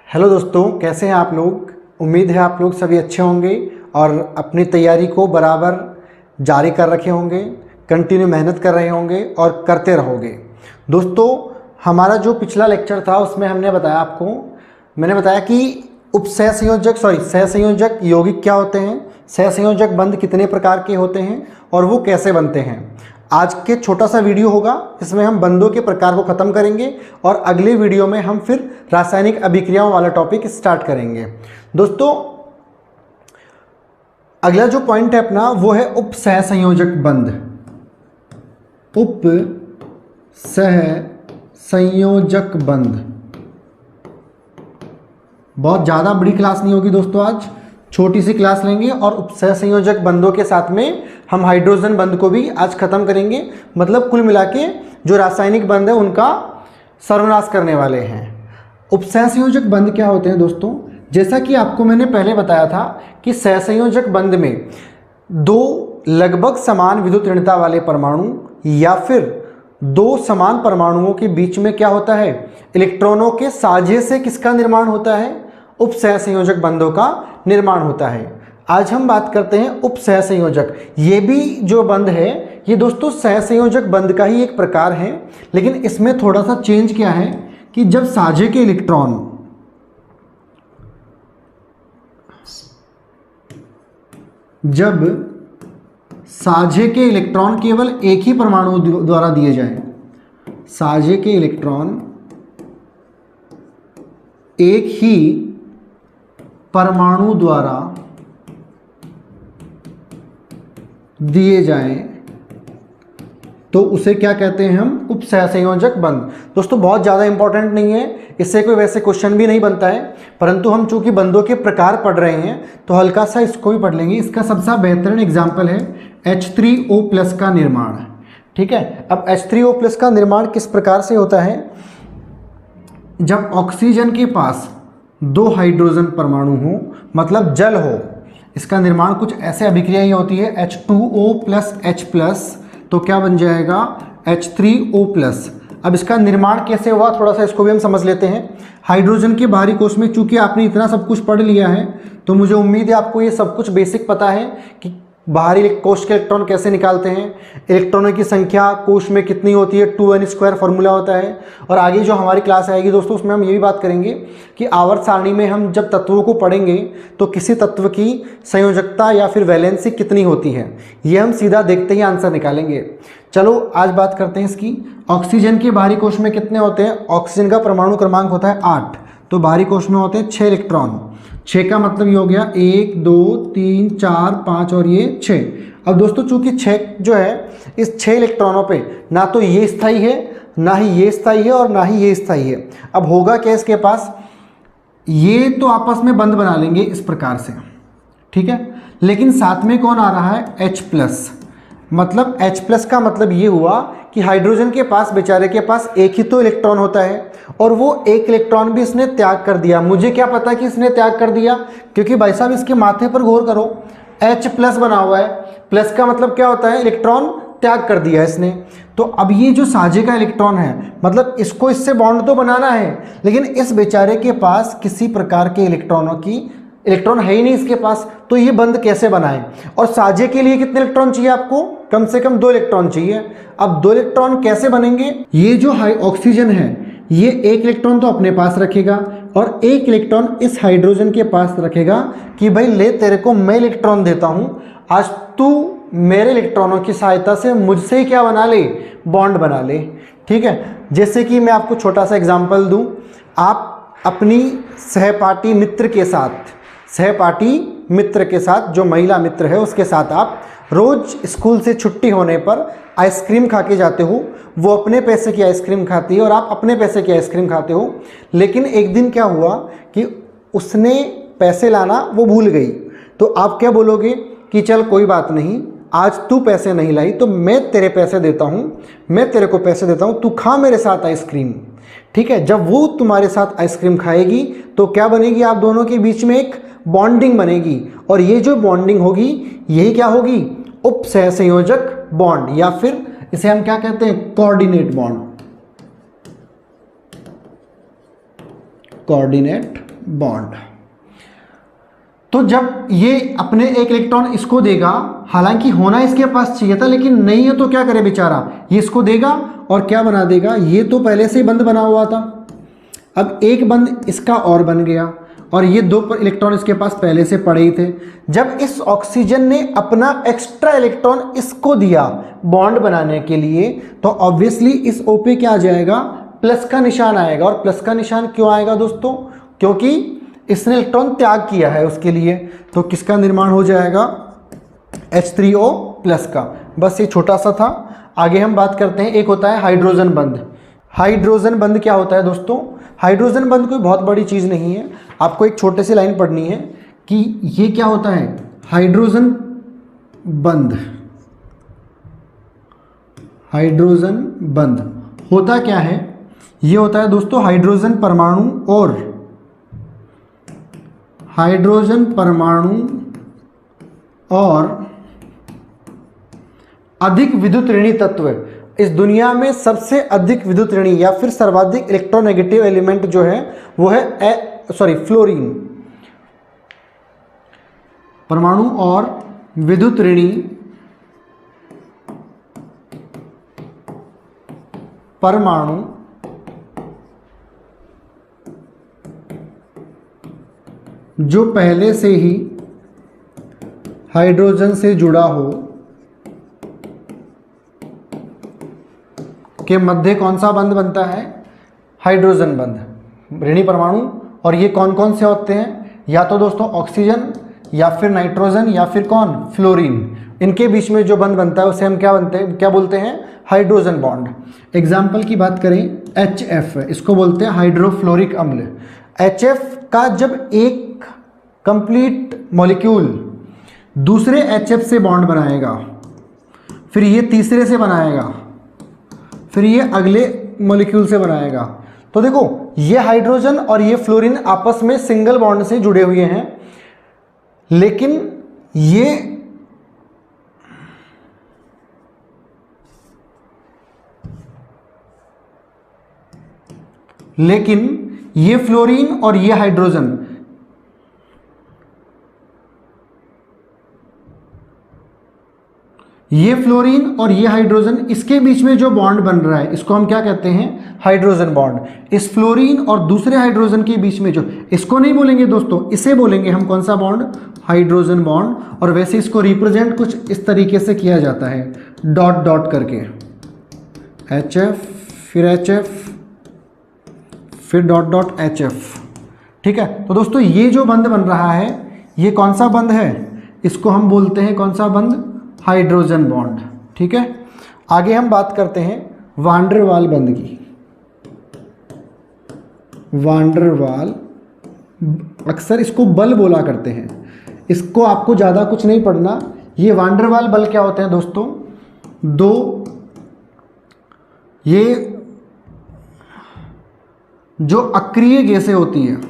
Hello दोस्तों, कैसे हैं आप लोग। उम्मीद है आप लोग सभी अच्छे होंगे और अपनी तैयारी को बराबर जारी कर रखे होंगे, कंटिन्यू मेहनत कर रहे होंगे और करते रहोगे। दोस्तों, हमारा जो पिछला लेक्चर था उसमें मैंने बताया कि सहसंयोजक यौगिक क्या होते हैं, सहसंयोजक बंध कितने प्रकार के होते हैं और वो कैसे बनते हैं। आज के छोटा सा वीडियो होगा, इसमें हम बंधों के प्रकार को ख़त्म करेंगे और अगले वीडियो में हम फिर रासायनिक अभिक्रियाओं वाला टॉपिक स्टार्ट करेंगे। दोस्तों, अगला जो पॉइंट है अपना वो है उप सहसंयोजक बंध। उप सहसंयोजक बंध। बहुत ज़्यादा बड़ी क्लास नहीं होगी दोस्तों, आज छोटी सी क्लास लेंगे और उप सहसंयोजक बंधों के साथ में हम हाइड्रोजन बंध को भी आज खत्म करेंगे। मतलब कुल मिला के जो रासायनिक बंध है उनका सर्वनाश करने वाले हैं। उप सहसंयोजक बंध क्या होते हैं दोस्तों? जैसा कि आपको मैंने पहले बताया था कि सहसंयोजक बंध में दो लगभग समान विद्युत ऋणता वाले परमाणु या फिर दो समान परमाणुओं के बीच में क्या होता है, इलेक्ट्रॉनों के साझे से किसका निर्माण होता है, उप सहसंयोजक बंधों का निर्माण होता है। आज हम बात करते हैं उप सहसंयोजक। ये भी जो बंध है ये दोस्तों सहसंयोजक बंध का ही एक प्रकार है, लेकिन इसमें थोड़ा सा चेंज क्या है कि जब साझे के इलेक्ट्रॉन केवल एक ही परमाणु द्वारा दिए जाएं, साझे के इलेक्ट्रॉन एक ही परमाणु द्वारा दिए जाएं तो उसे क्या कहते हैं हम, उप सहसंयोजक बंध। दोस्तों, बहुत ज़्यादा इंपॉर्टेंट नहीं है, इससे कोई वैसे क्वेश्चन भी नहीं बनता है, परंतु हम चूंकि बंधों के प्रकार पढ़ रहे हैं तो हल्का सा इसको भी पढ़ लेंगे। इसका सबसे बेहतरीन एग्जाम्पल है H3O+ का निर्माण। ठीक है, अब H3O+ का निर्माण किस प्रकार से होता है? जब ऑक्सीजन के पास दो हाइड्रोजन परमाणु हो, मतलब जल हो, इसका निर्माण कुछ ऐसे अभिक्रिया ही होती है H2O+H+, तो क्या बन जाएगा H3O+। अब इसका निर्माण कैसे हुआ, थोड़ा सा इसको भी हम समझ लेते हैं। हाइड्रोजन के बाहरी कोश में चूंकि आपने इतना सब कुछ पढ़ लिया है तो मुझे उम्मीद है आपको ये सब कुछ बेसिक पता है कि बाहरी कोश के इलेक्ट्रॉन कैसे निकालते हैं, इलेक्ट्रॉनों की संख्या कोश में कितनी होती है, 2n² फॉर्मूला होता है। और आगे जो हमारी क्लास आएगी दोस्तों उसमें हम ये भी बात करेंगे कि आवर्त सारणी में हम जब तत्वों को पढ़ेंगे तो किसी तत्व की संयोजकता या फिर वैलेंसी कितनी होती है, ये हम सीधा देखते ही आंसर निकालेंगे। चलो आज बात करते हैं इसकी। ऑक्सीजन के बाहरी कोश में कितने होते हैं? ऑक्सीजन का परमाणु क्रमांक होता है 8, तो बाहरी कोश में होते हैं 6 इलेक्ट्रॉन। 6 का मतलब ये हो गया 1 2 3 4 5 और ये 6। अब दोस्तों चूंकि 6 जो है, इस 6 इलेक्ट्रॉनों पे ना तो ये स्थायी है, ना ही ये स्थायी है और ना ही ये स्थायी है। अब होगा क्या इसके पास, ये तो आपस में बंध बना लेंगे इस प्रकार से, ठीक है, लेकिन साथ में कौन आ रहा है, H+। मतलब H+ का मतलब ये हुआ कि हाइड्रोजन के पास, बेचारे के पास एक ही तो इलेक्ट्रॉन होता है और वो एक इलेक्ट्रॉन भी इसने त्याग कर दिया। मुझे क्या पता कि इसने त्याग कर दिया, क्योंकि भाई साहब इसके माथे पर गौर करो, H+ बना हुआ है। प्लस का मतलब क्या होता है, इलेक्ट्रॉन त्याग कर दिया इसने। तो अब ये जो साझे का इलेक्ट्रॉन है, मतलब इसको इससे बॉन्ड तो बनाना है, लेकिन इस बेचारे के पास किसी प्रकार के इलेक्ट्रॉन है ही नहीं इसके पास, तो ये बंध कैसे बनाए? और साझे के लिए कितने इलेक्ट्रॉन चाहिए आपको? कम से कम 2 इलेक्ट्रॉन चाहिए। अब 2 इलेक्ट्रॉन कैसे बनेंगे? ये जो ऑक्सीजन है ये एक इलेक्ट्रॉन तो अपने पास रखेगा और एक इलेक्ट्रॉन इस हाइड्रोजन के पास रखेगा कि भाई ले, तेरे को मैं इलेक्ट्रॉन देता हूं, आज तू मेरे इलेक्ट्रॉनों की सहायता से मुझसे क्या बना ले, बॉन्ड बना ले। ठीक है, जैसे कि मैं आपको छोटा सा एग्जांपल दूं, आप अपनी सहपाठी मित्र के साथ जो महिला मित्र है उसके साथ आप रोज स्कूल से छुट्टी होने पर आइसक्रीम खा के जाते हो। वो अपने पैसे की आइसक्रीम खाती है और आप अपने पैसे की आइसक्रीम खाते हो, लेकिन एक दिन क्या हुआ कि उसने पैसे लाना वो भूल गई, तो आप क्या बोलोगे कि चल कोई बात नहीं, आज तू पैसे नहीं लाई तो मैं तेरे पैसे देता हूँ, मैं तेरे को पैसे देता हूँ, तू खा मेरे साथ आइसक्रीम। ठीक है, जब वो तुम्हारे साथ आइसक्रीम खाएगी तो क्या बनेगी, आप दोनों के बीच में एक बॉन्डिंग बनेगी, और ये जो बॉन्डिंग होगी यही क्या होगी, उप सहसंयोजक बॉन्ड, या फिर इसे हम क्या कहते हैं, कोऑर्डिनेट बॉन्ड। तो जब ये अपने एक इलेक्ट्रॉन इसको देगा, हालांकि होना इसके पास चाहिए था लेकिन नहीं है, तो क्या करे बेचारा, ये इसको देगा और क्या बना देगा, ये तो पहले से ही बंद बना हुआ था, अब एक बंद इसका और बन गया और ये दो इलेक्ट्रॉन इसके पास पहले से पड़े ही थे। जब इस ऑक्सीजन ने अपना एक्स्ट्रा इलेक्ट्रॉन इसको दिया बॉन्ड बनाने के लिए, तो ऑब्वियसली इस O पे क्या आ जाएगा, प्लस का निशान आएगा। और प्लस का निशान क्यों आएगा दोस्तों, क्योंकि इसने इलेक्ट्रॉन त्याग किया है उसके लिए। तो किसका निर्माण हो जाएगा, H3O प्लस का। बस ये छोटा सा था। आगे हम बात करते हैं, एक होता है हाइड्रोजन बंध। हाइड्रोजन बंध क्या होता है दोस्तों, हाइड्रोजन बंध कोई बहुत बड़ी चीज़ नहीं है, आपको एक छोटे से लाइन पढ़नी है कि ये क्या होता है, हाइड्रोजन बंध। हाइड्रोजन बंध होता क्या है, ये होता है दोस्तों हाइड्रोजन परमाणु और हाइड्रोजन परमाणु और अधिक विद्युत ऋणी तत्व। इस दुनिया में सबसे अधिक विद्युत ऋणी या फिर सर्वाधिक इलेक्ट्रोनेगेटिव एलिमेंट जो है वो है फ्लोरीन। परमाणु और विद्युत ऋणी परमाणु जो पहले से ही हाइड्रोजन से जुड़ा हो के मध्य कौन सा बंध बनता है, हाइड्रोजन बंध। ऋणी परमाणु, और ये कौन कौन से होते हैं, या तो दोस्तों ऑक्सीजन या फिर नाइट्रोजन या फिर कौन, फ्लोरीन। इनके बीच में जो बंध बनता है उसे हम क्या बोलते हैं, हाइड्रोजन बॉन्ड। एग्जाम्पल की बात करें, HF, इसको बोलते हैं हाइड्रोफ्लोरिक अम्ल। HF का जब एक कंप्लीट मॉलिक्यूल दूसरे HF से बॉन्ड बनाएगा, फिर ये तीसरे से बनाएगा, फिर ये अगले मॉलिक्यूल से बनाएगा, तो देखो ये हाइड्रोजन और ये फ्लोरीन आपस में सिंगल बॉन्ड से जुड़े हुए हैं, लेकिन ये फ्लोरीन और ये हाइड्रोजन इसके बीच में जो बॉन्ड बन रहा है इसको हम क्या कहते हैं, हाइड्रोजन बॉन्ड। इस फ्लोरीन और दूसरे हाइड्रोजन के बीच में जो, इसको नहीं बोलेंगे दोस्तों, इसे बोलेंगे हम कौन सा बॉन्ड, हाइड्रोजन बॉन्ड। और वैसे इसको रिप्रेजेंट कुछ इस तरीके से किया जाता है, डॉट डॉट करके, HF फिर HF फिर डॉट डॉट HF, ठीक है। तो दोस्तों ये जो बंध बन रहा है ये कौन सा बंध है, इसको हम बोलते हैं कौन सा बंध, हाइड्रोजन बॉन्ड, ठीक है। आगे हम बात करते हैं वान डेर वाल बंध की। वान डेर वाल, अक्सर इसको बल बोला करते हैं, इसको आपको ज़्यादा कुछ नहीं पढ़ना। ये वान डेर वाल बल क्या होते हैं दोस्तों, दो ये जो अक्रिय गैसें होती हैं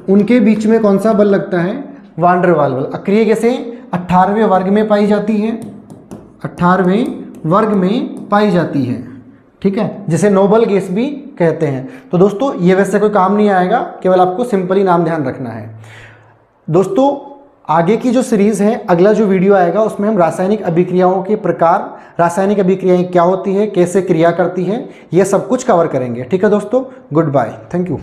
उनके बीच में कौन सा बल लगता है, वान डेर वाल बल। अक्रिय गैसें 18वें वर्ग में पाई जाती है, 18वें वर्ग में पाई जाती है, ठीक है, जिसे नोबल गैस भी कहते हैं। तो दोस्तों ये वैसे कोई काम नहीं आएगा, केवल आपको सिंपली नाम ध्यान रखना है। दोस्तों आगे की जो सीरीज़ है, अगला जो वीडियो आएगा उसमें हम रासायनिक अभिक्रियाओं के प्रकार, रासायनिक अभिक्रियाएं क्या होती है, कैसे क्रिया करती है, ये सब कुछ कवर करेंगे, ठीक है दोस्तों। Goodbye, thank you.